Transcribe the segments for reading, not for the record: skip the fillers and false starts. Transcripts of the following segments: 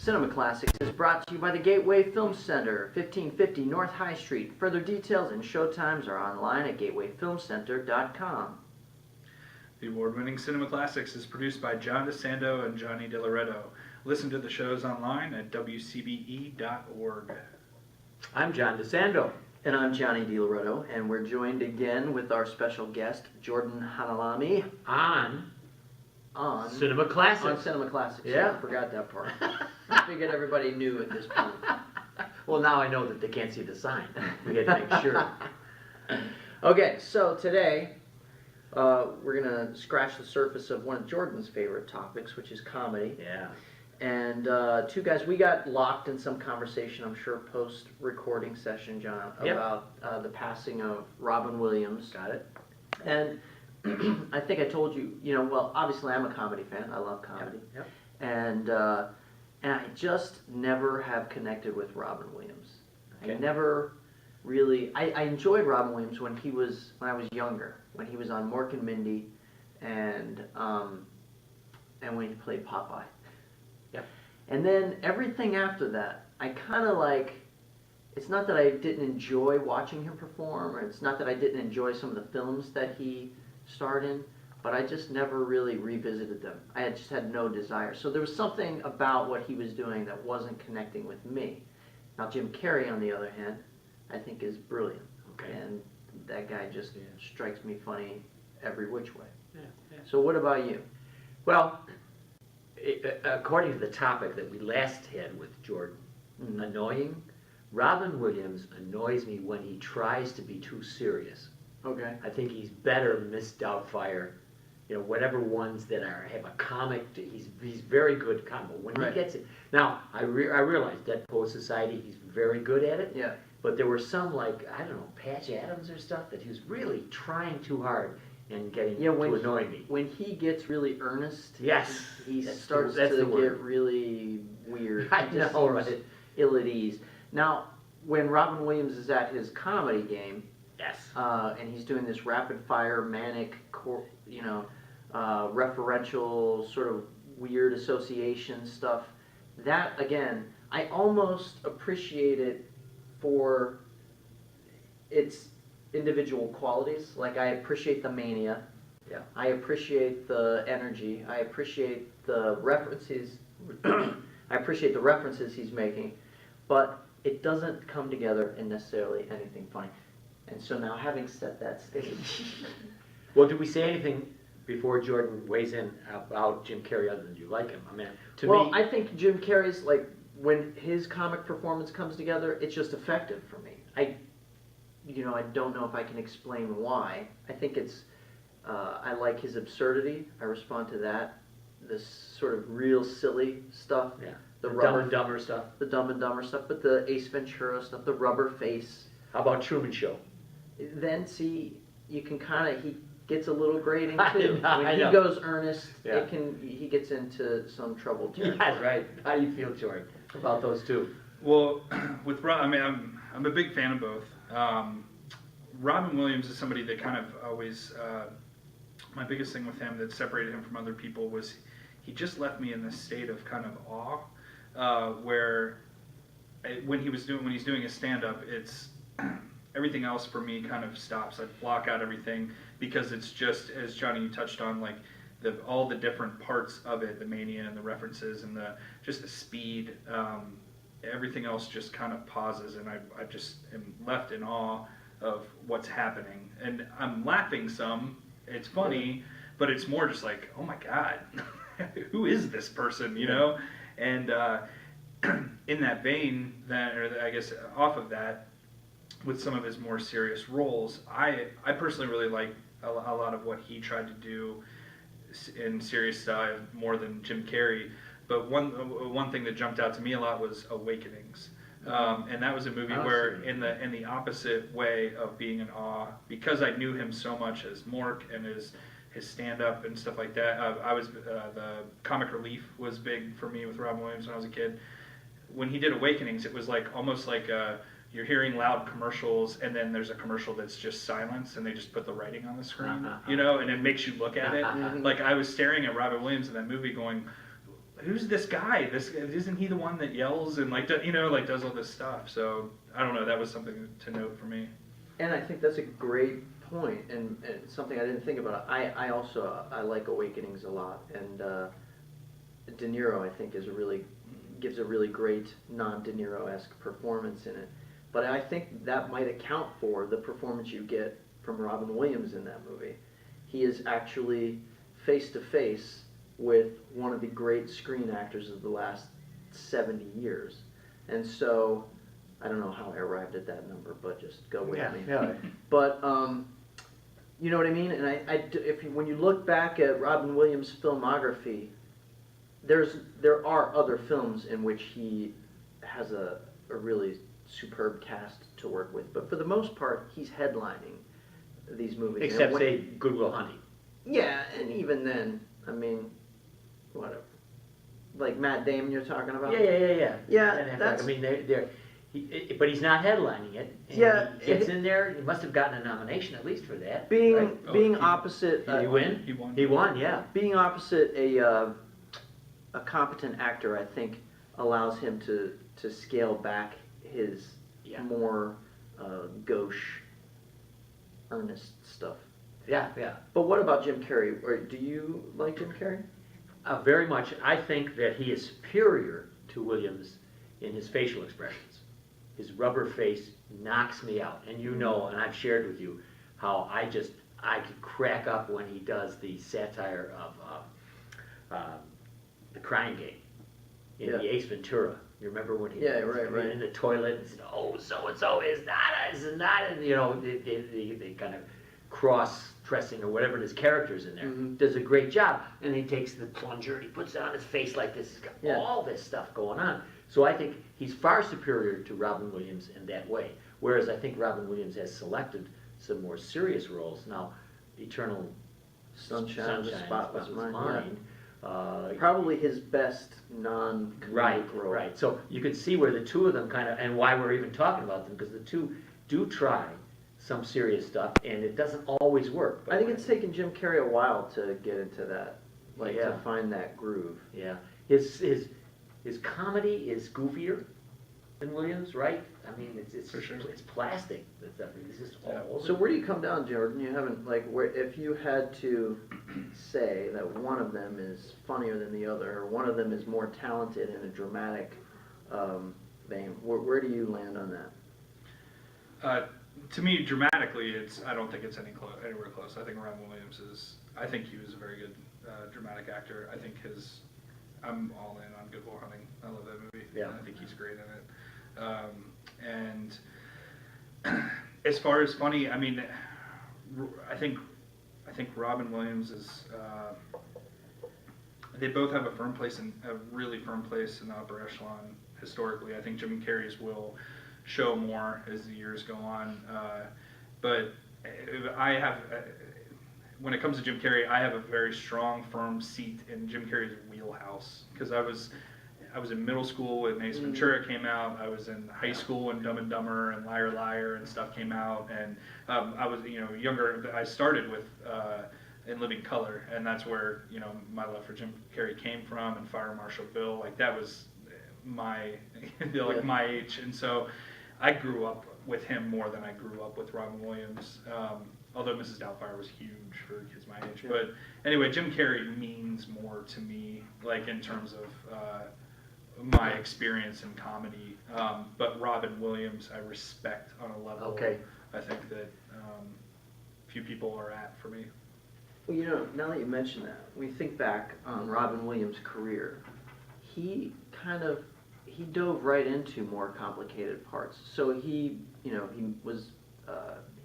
Cinema Classics is brought to you by the Gateway Film Center, 1550 North High Street. Further details and showtimes are online at gatewayfilmcenter.com. The award-winning Cinema Classics is produced by John DeSando and Johnny DiLoretto. Listen to the shows online at WCBE.org. I'm John DeSando. And I'm Johnny DiLoretto, and we're joined again with our special guest, Jordan Hanhilammi. On Cinema Classics. On Cinema Classics. Yeah. I forgot that part. I figured everybody knew at this point. Well, now I know that they can't see the sign. We had to make sure. Okay, so today we're going to scratch the surface of one of Jordan's favorite topics, which is comedy. Yeah. And two guys, we got locked in some conversation, I'm sure, post-recording session, John, about the passing of Robin Williams. Got it. And I think I told you, well, obviously I'm a comedy fan. I love comedy. Yep. And I just never have connected with Robin Williams. Okay. I never really, I enjoyed Robin Williams when I was younger, when he was on Mork and Mindy and when he played Popeye. Yep. And then everything after that, I kind of like, it's not that I didn't enjoy watching him perform, or it's not that I didn't enjoy some of the films that he starred in, but I just never really revisited them. I just had no desire. So there was something about what he was doing that wasn't connecting with me. Now Jim Carrey, on the other hand, I think is brilliant. Okay. And that guy just strikes me funny every which way. Yeah. So what about you? Well, according to the topic that we last had with Jordan, annoying, Robin Williams annoys me when he tries to be too serious. Okay. I think he's better Miss Doubtfire, whatever ones that have a comic. He's very good comic. When he gets it, now I realize Dead Poet Society, he's very good at it. Yeah. But there were some like Patch Adams or stuff that he was really trying too hard and getting to annoy me. When he gets really earnest, yes, he starts to get really weird. I know, right? Ill at ease. Now, when Robin Williams is at his comedy game. Yes. And he's doing this rapid-fire, manic, referential, sort of weird association stuff. That, again, I almost appreciate it for its individual qualities. Like, I appreciate the mania. Yeah. I appreciate the energy. I appreciate the references. I appreciate the references he's making. But it doesn't come together in necessarily anything funny. And so now, having set that stage... Well, did we say anything before Jordan weighs in about Jim Carrey other than you like him? I mean, to me... I think Jim Carrey's, when his comic performance comes together, it's just effective for me. I don't know if I can explain why. I think it's... I like his absurdity. I respond to that. This sort of real silly stuff. Yeah. The Dumb and Dumber stuff. The Dumb and Dumber stuff, but the Ace Ventura stuff, the rubber face. How about Truman Show? Then see, you can he gets a little grating too. I When know. he goes earnest, Yeah. he gets into some trouble too. That's right. How do you feel, Jordan, about those two? Well, with Rob, I'm a big fan of both. Robin Williams is somebody that kind of always, my biggest thing with him that separated him from other people was he just left me in this state of kind of awe, where when he's doing his stand-up, it's everything else for me kind of stops. I block out everything because it's just, as Johnny, you touched on, like all the different parts of it, the mania and the references and just the speed. Everything else just kind of pauses, and I just am left in awe of what's happening. And I'm laughing some. It's funny, but it's more just like, oh my God, who is this person, And in that vein, or I guess off of that, with some of his more serious roles, I personally really like a lot of what he tried to do in serious style more than Jim Carrey. But one thing that jumped out to me a lot was Awakenings, and that was a movie where in the opposite way of being in awe, because I knew him so much as Mork and his stand-up and stuff like that. I was the comic relief was big for me with Robin Williams when I was a kid. When he did Awakenings, it was almost like you're hearing loud commercials, and then there's a commercial that's just silence, and they just put the writing on the screen, and it makes you look at it. Like, I was staring at Robin Williams in that movie going, who's this guy? This isn't he the one that yells and like like does all this stuff? So I don't know. That was something to note for me. And I think that's a great point, and something I didn't think about. I also I like Awakenings a lot, and De Niro I think gives a really great non-De Niro-esque performance in it. But I think that might account for the performance you get from Robin Williams in that movie. He is actually face to face with one of the great screen actors of the last 70 years, and so. I don't know how I arrived at that number, but just go with me. Yeah. But you know what I mean. And when you look back at Robin Williams' filmography, there are other films in which he has a really superb cast to work with. But for the most part, he's headlining these movies. Except say Good Will Hunting. Yeah, and even then, I mean, whatever. Like Matt Damon, you're talking about. Yeah. Yeah, that's. I mean, but he's not headlining it. And Yeah, he gets in there. He must have gotten a nomination at least for that. Being right? opposite. Did he win? He won. He won. Yeah. Being opposite a competent actor, I think, allows him to scale back his more gauche, earnest stuff. Yeah. But what about Jim Carrey? Or do you like Jim Carrey? Very much. I think that he is superior to Williams in his facial expressions. His rubber face knocks me out. And you know, and I've shared with you, how I could crack up when he does the satire of The Crying Game in the Ace Ventura. You remember when he was in the toilet and said, "Oh, so-and-so is not," and they kind of cross-dressing or whatever his character's in there. Mm-hmm. Does a great job. And he takes the plunger and he puts it on his face like this. He's got all this stuff going on. So I think he's far superior to Robin Williams in that way. Whereas I think Robin Williams has selected some more serious roles. Now, Eternal Sunshine of the Spotless Mind. Mind. Probably his best non-comedic role. Right. So you could see where the two of them kind of, and why we're even talking about them, because the two do try some serious stuff, and it doesn't always work. I think it's taken Jim Carrey a while to get into that, to find that groove. Yeah. His comedy is goofier than Williams, right? I mean, it's for sure. It's plastic. It's just all over. So where do you come down, Jordan? You haven't if you had to say that one of them is funnier than the other, or one of them is more talented in a dramatic vein, where do you land on that? To me, dramatically, I don't think it's anywhere close. I think Robin Williams I think he was a very good dramatic actor. I think I'm all in on Good Will Hunting. I love that movie. Yeah. I think he's great in it. And as far as funny, I mean, I think Robin Williams is. They both have a really firm place in the upper echelon historically. I think Jim Carrey's will show more as the years go on. But when it comes to Jim Carrey, I have a very strong, firm seat in Jim Carrey's wheelhouse, because I was in middle school when Ace Ventura came out. I was in high school when Dumb and Dumber and Liar Liar and stuff came out, and I was younger. I started with In Living Color, and that's where my love for Jim Carrey came from, and Fire Marshal Bill. Like that was my my age, and so I grew up with him more than I grew up with Robin Williams. Although Mrs. Doubtfire was huge for kids my age. But anyway, Jim Carrey means more to me, like in terms of my experience in comedy. But Robin Williams, I respect on a level I think that few people are at for me. Well, now that you mention that, when you think back on Robin Williams' career, he dove right into more complicated parts. So he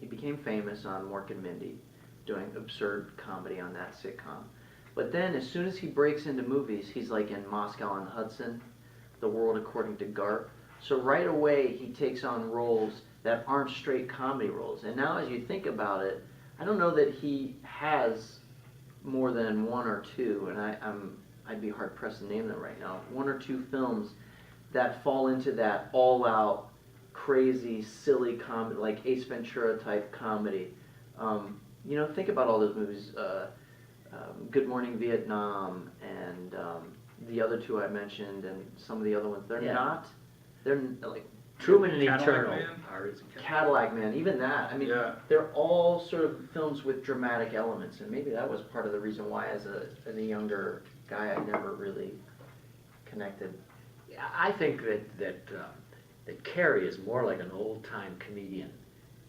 became famous on Mork and Mindy, doing absurd comedy on that sitcom. But then, as soon as he breaks into movies, he's like in Moscow on Hudson, The World According to Garp. So right away, he takes on roles that aren't straight comedy roles. And now, as you think about it, I don't know that he has more than one or two, and I'd be hard pressed to name them right now. One or two films that fall into that all-out, crazy, silly comedy, like Ace Ventura type comedy. Think about all those movies. Good Morning Vietnam, and the other two I mentioned and some of the other ones, they're Yeah. not, they're like Truman and Cadillac Eternal Man? are Cadillac Man, even that. I mean, Yeah. they're all sort of films with dramatic elements, and maybe that was part of the reason why, as a younger guy, I never really connected. Yeah, I think that Carrey is more like an old-time comedian,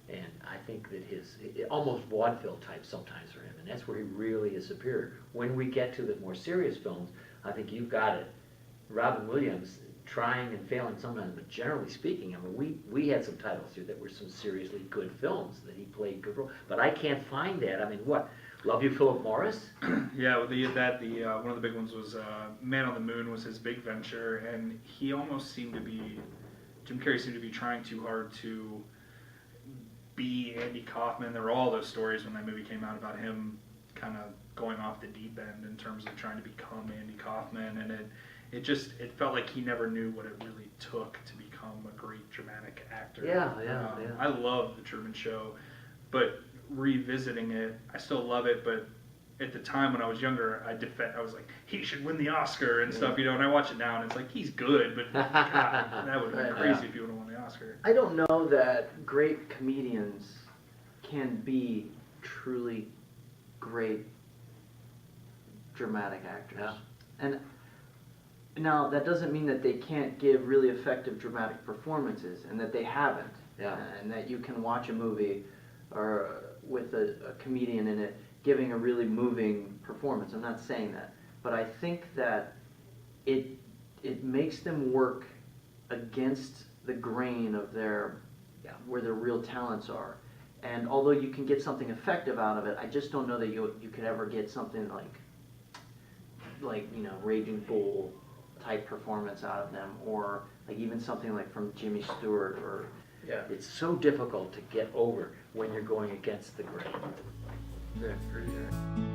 and I think that his almost vaudeville type sometimes for him, and that's where he really is superior. When we get to the more serious films, I think you've got it. Robin Williams trying and failing sometimes, but generally speaking, I mean, we had some titles here that were some seriously good films that he played good role, but I can't find that. I mean, what? Love You, Philip Morris? Yeah, well, one of the big ones was Man on the Moon was his big venture, and he almost seemed to be, Jim Carrey seemed to be trying too hard to be Andy Kaufman. There were all those stories when that movie came out about him kind of going off the deep end in terms of trying to become Andy Kaufman, and it felt like he never knew what it really took to become a great dramatic actor. Yeah. I love The Truman Show, but revisiting it, I still love it, but at the time when I was younger, I was like, he should win the Oscar and stuff, and I watch it now and it's like, he's good, but God, that would have been crazy if he would have won the Oscar. I don't know that great comedians can be truly great dramatic actors. Yeah. And now, that doesn't mean that they can't give really effective dramatic performances, and that they haven't. Yeah. And that you can watch a movie or with a comedian in it giving a really moving performance. I'm not saying that. But I think that it makes them work against the grain of where their real talents are. And although you can get something effective out of it, I just don't know that you could ever get something like Raging Bull type performance out of them, or like even something like from Jimmy Stewart, or It's so difficult to get over when you're going against the grain. yeah, for sure.